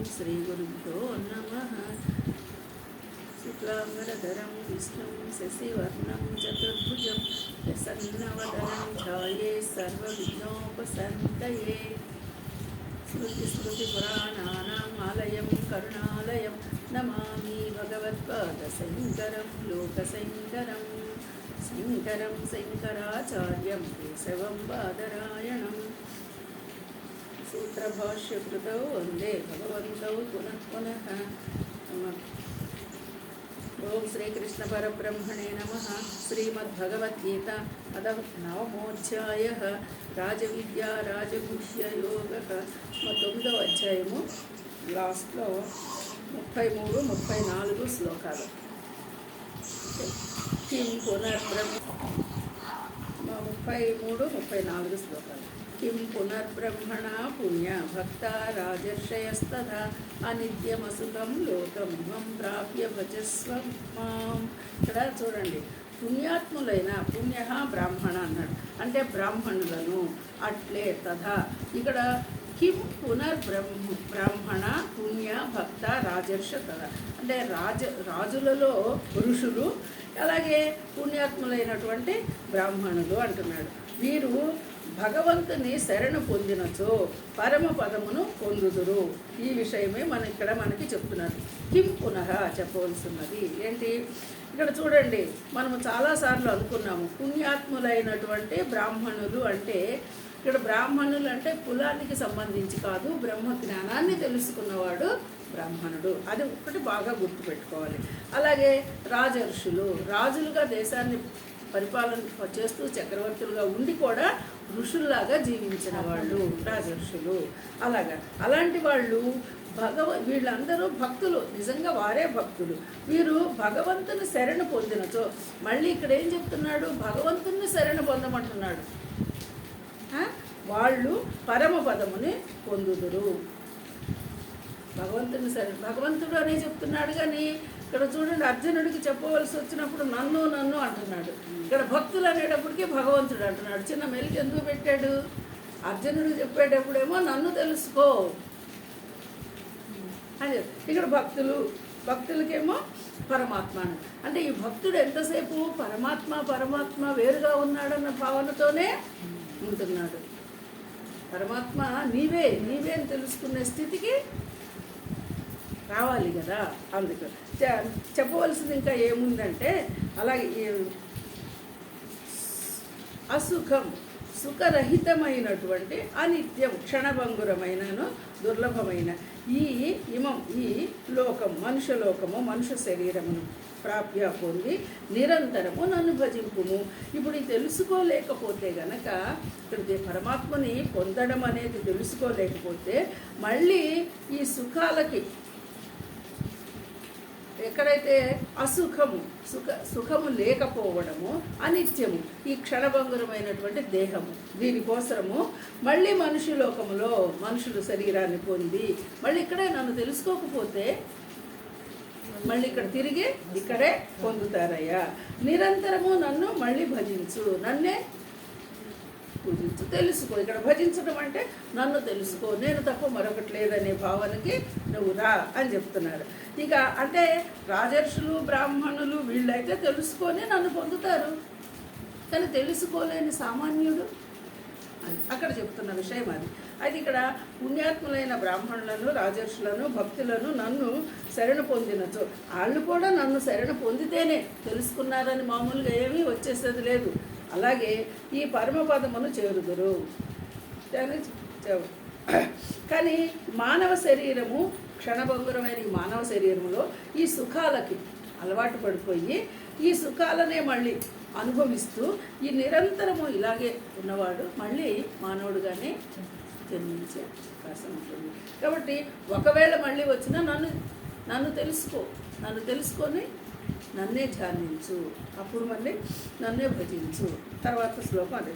श्रीगुरुभ्यो नमः। शुक्लाम्बरधरं विष्णुं शशिवर्णं चतुर्भुजं प्रसन्नवदनं ध्याये सर्वविघ्नोपशान्तये। स्मृतिस्मृतिपुराणानाम् आलयं करुणालयं नमामि भगवत्पादशङ्करं लोकशङ्करं शङ्करं शङ्कराचार्यं केशवं बादरायणम्। सूत्रभाष्यकृतौ वन्दे भगवन्तौ पुनः पुनः। ओम श्रीकृष्णपरब्रह्मणे नमः। श्रीमद्भगवद्गीता अतः नवमोऽध्यायः राजविद्या राजगुह्ययोगः। 9వ అధ్యాయము లాస్ట్లో 33-34 శ్లోకాలు. కిం పునర్బ్రహ్మ 33-34 శ్లోకాలు. किं पुनर्ब्रह्मणा पुण्य भक्ता राजर्षयस्तथा अनित्यमसुखं लोकमिमं प्राप्य भजस्व मां. ఇక్కడ చూడండి, పుణ్యాత్ములైన పుణ్య బ్రాహ్మణ అన్నాడు, అంటే బ్రాహ్మణులను అట్లే తథా. ఇక్కడ కిం పునర్బ్రాహ్మణ పుణ్య భక్త రాజర్ష తథా అంటే రాజులలో ఋషులు, అలాగే పుణ్యాత్ములైనటువంటి బ్రాహ్మణులు అంటున్నాడు. వీరు భగవంతుని శరణు పొందినచో పరమ పదమును పొందుదురు. ఈ విషయమే మనకి చెప్తున్నారు. కిం పునః చెప్పవలసినది ఏంటి? ఇక్కడ చూడండి, మనము చాలాసార్లు అనుకున్నాము పుణ్యాత్ములైనటువంటి బ్రాహ్మణులు అంటే, ఇక్కడ బ్రాహ్మణులు అంటే కులానికి సంబంధించి కాదు, బ్రహ్మ జ్ఞానాన్ని తెలుసుకున్నవాడు బ్రాహ్మణుడు. అది ఒకటి బాగా గుర్తుపెట్టుకోవాలి. అలాగే రాజర్షులు, రాజులుగా దేశాన్ని పరిపాలన చేస్తూ చక్రవర్తులుగా ఉండి కూడా ఋషుల్లాగా జీవించిన వాళ్ళు రాజర్షులు. అలాంటి వాళ్ళు వీళ్ళందరూ భక్తులు, నిజంగా వారే భక్తులు. వీరు భగవంతుని శరణు పొందినచో, మళ్ళీ ఇక్కడ ఏం చెప్తున్నాడు? భగవంతుని శరణు పొందమంటున్నాడు. వాళ్ళు పరమ పదముని పొందుదురు. భగవంతుడు అనే చెప్తున్నాడు, కానీ ఇక్కడ చూడండి, అర్జునుడికి చెప్పవలసి వచ్చినప్పుడు నన్ను నన్ను అంటున్నాడు. ఇక్కడ భక్తులు అనేటప్పటికీ భగవంతుడు అంటున్నాడు. చిన్న మెలికి ఎందుకు పెట్టాడు? అర్జునుడు చెప్పేటప్పుడేమో నన్ను తెలుసుకో అని, ఇక్కడ భక్తులకేమో పరమాత్మ అంటే ఈ భక్తుడు ఎంతసేపు పరమాత్మ వేరుగా ఉన్నాడన్న భావనతోనే ఉంటున్నాడు. పరమాత్మ నీవే అని తెలుసుకునే స్థితికి రావాలి కదా. అందుకు చెప్పవలసింది ఇంకా ఏముందంటే, అలాగే అసుఖం సుఖరహితమైనటువంటి అనిత్యం క్షణభంగురమైనను దుర్లభమైన ఈ లోకం మనుష్యలోకము మనుష్య శరీరమును ప్రాప్య పొంది నిరంతరము నన్ను భజింపుము. ఇప్పుడు ఇది తెలుసుకోలేకపోతే గనక, ఇక్కడ పరమాత్మని పొందడం అనేది తెలుసుకోలేకపోతే మళ్ళీ ఈ సుఖాలకి, ఎక్కడైతే సుఖము లేకపోవడము, అనిత్యము ఈ క్షణభంగురమైనటువంటి దేహము, దీనికోసము మళ్ళీ మనుషులోకములో మనుషులు శరీరాన్ని పొంది మళ్ళీ ఇక్కడే నన్ను తెలుసుకోకపోతే మళ్ళీ ఇక్కడ తిరిగి ఇక్కడే పొందుతారయ్యా. నిరంతరము నన్ను మళ్ళీ భజించు, నన్నే పూజించు, తెలుసుకో. ఇక్కడ భజించడం అంటే నన్ను తెలుసుకో, నేను తప్ప మరొకటి లేదనే భావనకి నువ్వు రా అని చెప్తున్నారు. ఇక అంటే రాజర్షులు బ్రాహ్మణులు వీళ్ళైతే తెలుసుకొని నన్ను పొందుతారు, కానీ తెలుసుకోలేని సామాన్యుడు అని అక్కడ చెప్తున్న విషయం అది. అయితే ఇక్కడ పుణ్యాత్ములైన బ్రాహ్మణులను రాజర్షులను భక్తులను నన్ను శరణు పొందినచో, వాళ్ళు కూడా నన్ను శరణు పొందితేనే తెలుసుకున్నారని మామూలుగా ఏమీ వచ్చేసేది లేదు. అలాగే ఈ పరమపదమును చేరుదురు. కానీ మానవ శరీరము క్షణభంగురమైన ఈ మానవ శరీరంలో ఈ సుఖాలకి అలవాటు పడిపోయి ఈ సుఖాలనే మళ్ళీ అనుభవిస్తూ ఈ నిరంతరము ఇలాగే ఉన్నవాడు మళ్ళీ మానవుడుగానే జన్మించే అవకాశం ఉంటుంది. కాబట్టి ఒకవేళ మళ్ళీ వచ్చినా నన్ను తెలుసుకొని నన్నే ధ్యానించు, అప్పుడు మళ్ళీ నన్నే భజించు. తర్వాత శ్లోకం అది,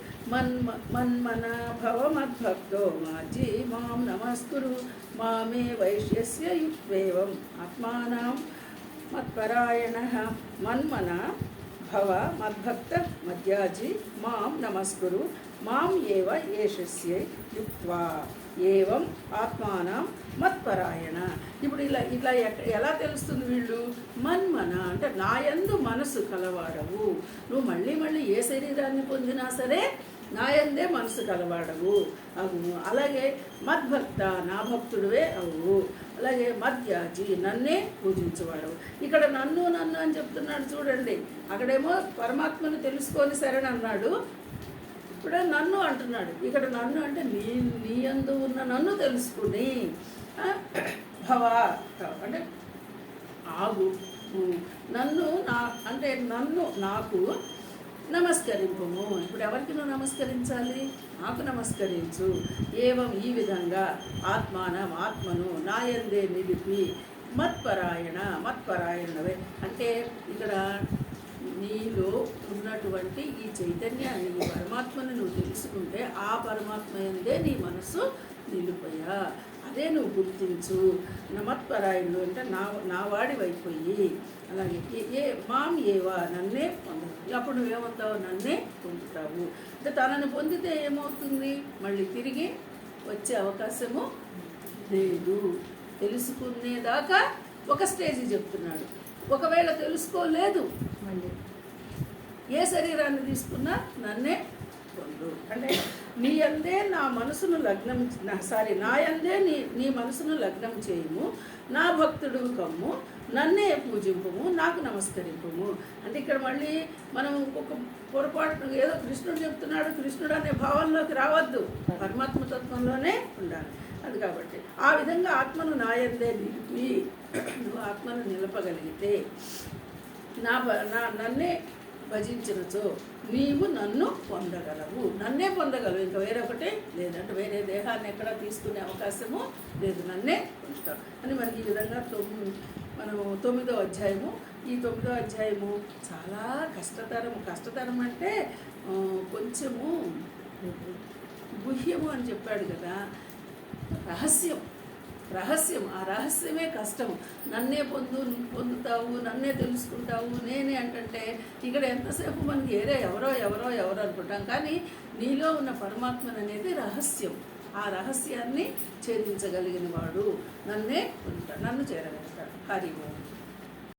మన్మన భవ మద్భక్తో మాజీ మాం నమస్కురు మామే వైశ్యస్య యుక్వేవం ఆత్మానం మత్పరాయణ. మన్మన భవ మద్భక్త మధ్యాజి మాం నమస్కురు మాం ఏవ ఏషస్య యుక్త్వా ఏవం ఆత్మానం మత్పరాయణ. మత్పరాయణ. ఇప్పుడు ఇలా ఇలా ఎలా తెలుస్తుంది వీళ్ళు? మన్మన అంటే నాయందు మనసు కలవాడవు. నువ్వు మళ్ళీ మళ్ళీ ఏ శరీరాన్ని పొందినా సరే నాయందే మనసు కలవాడవు అవును. అలాగే మద్భక్త నా భక్తుడివే అవు. అలాగే మధ్యాజి నన్నే పూజించేవాడు. ఇక్కడ నన్ను నన్ను అని చెప్తున్నాడు చూడండి. అక్కడేమో పరమాత్మను తెలుసుకొని శరణన్నాడు, ఇప్పుడు నన్ను అంటున్నాడు. ఇక్కడ నన్ను అంటే నీ యందు ఉన్న నన్ను తెలుసుకుని భవ అంటే ఆగు, నన్ను నా అంటే నన్ను నాకు నమస్కరింపుము. ఇప్పుడు ఎవరికి నువ్వు నమస్కరించాలి? నాకు నమస్కరించు. ఏవం ఈ విధంగా ఆత్మను నాయందే నిలిపి మత్పరాయణవే అంటే ఇక్కడ నీలో ఉన్నటువంటి ఈ చైతన్యాన్ని, ఈ పరమాత్మను నువ్వు తెలుసుకుంటే ఆ పరమాత్మ యందే నీ మనసు నిలిపోయా. అదే నువ్వు గుర్తించు. మత్పరాయణుడు అంటే నా వాడివైపోయి. అలాగే మాం ఏవా నన్నే పొందవు. అప్పుడు నువ్వేమవుతావు? నన్నే పొందుతావు. అంటే తనని పొందితే ఏమవుతుంది? మళ్ళీ తిరిగి వచ్చే అవకాశము లేదు. తెలుసుకునేదాకా ఒక స్టేజ్ చెప్తున్నాడు. ఒకవేళ తెలుసుకోలేదు మళ్ళీ ఏ శరీరాన్ని తీసుకున్నా నన్నే పొందు. అంటే నీ అందే నా మనసును లగ్నం నా యందే నీ మనసును లగ్నం చేయము. నా భక్తుడు కమ్ము, నన్నే పూజింపుము, నాకు నమస్కరింపుము. అంటే ఇక్కడ మళ్ళీ మనం ఒక పొరపాటు ఏదో కృష్ణుడు చెప్తున్నాడు, కృష్ణుడు అనే భావంలోకి రావద్దు, పరమాత్మ తత్వంలోనే ఉండాలి. అది కాబట్టి ఆ విధంగా ఆత్మను నాయందే నిలిపి నువ్వు ఆత్మను నిలపగలిగితే నన్నే భజించినచో నీవు నన్ను పొందగలవు. నన్నే పొందగలవు, ఇంకా వేరొకటే లేదంటే వేరే దేహాన్ని ఎక్కడా తీసుకునే అవకాశము లేదు. నన్నే పొందుతావు అని మనకి ఈ విధంగా మనం 9వ అధ్యాయము. ఈ 9వ అధ్యాయము చాలా కష్టతరం అంటే కొంచెము గుహ్యము అని చెప్పాడు కదా, రహస్యం ఆ రహస్యమే కష్టం. నన్నే పొందుతావు, నన్నే తెలుసుకుంటావు, నేనే అంటే ఇక్కడ ఎంతసేపు మనకి ఎవరో అనుకుంటాం. కానీ నీలో ఉన్న పరమాత్మను అనేది రహస్యం. ఆ రహస్యాన్ని ఛేదించగలిగిన వాడు నన్నే పొందుతాడు, నన్ను చేరగలుగుతాడు. హరి ఓం.